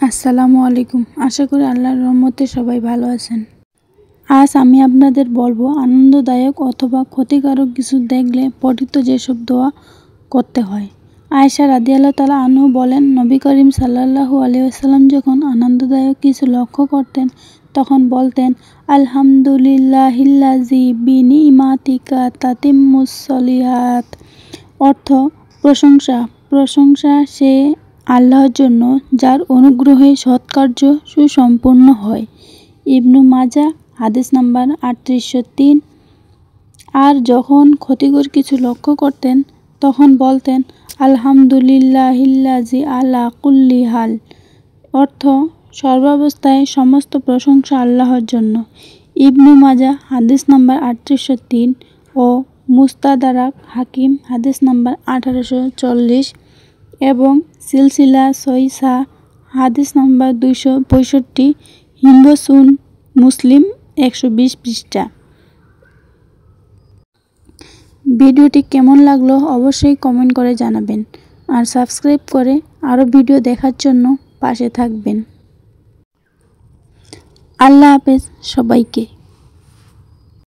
আসসালামু আলাইকুম। আশা করি আল্লাহর রহমতে সবাই ভালো আছেন। আজ আমি আপনাদের বলবো আনন্দদায়ক অথবা ক্ষতিকারক কিছু দেখলে পঠিত যেসব দোয়া করতে হয়। আয়েশা রাদিয়াল্লাহু তাআলা আনহু বলেন, নবী করিম সাল্লাল্লাহু আলাইহি ওয়াসাল্লাম যখন আনন্দদায়ক কিছু লক্ষ্য করতেন তখন বলতেন, আলহামদুলিল্লাহিল্লাযী বিনিমাতিকা তাতিম্মুস সলিহাত। অর্থ, প্রশংসা সে আল্লাহর জন্য যার অনুগ্রহে সৎকার্য সুসম্পন্ন হয়। ইবনু মাজাহ হাদিস নাম্বার 3803। আর যখন ক্ষতিকর কিছু লক্ষ্য করতেন তখন বলতেন, আলহামদুলিল্লাহিল্লাযী আলা কুল্লি হাল। অর্থ, সর্বাবস্থায় সমস্ত প্রশংসা আল্লাহর জন্য। ইবনু মাজাহ হাদিস নাম্বার 3803 ও মুস্তাদরাক হাকিম হাদিস নাম্বার 1840 এবং সিলসিলা সহিহা হাদিস নাম্বার 265, হিন্দুসুন মুসলিম 120 পৃষ্ঠা। ভিডিওটি কেমন লাগলো অবশ্যই কমেন্ট করে জানাবেন আর সাবস্ক্রাইব করে আরও ভিডিও দেখার জন্য পাশে থাকবেন। আল্লাহ হাফেজ সবাইকে।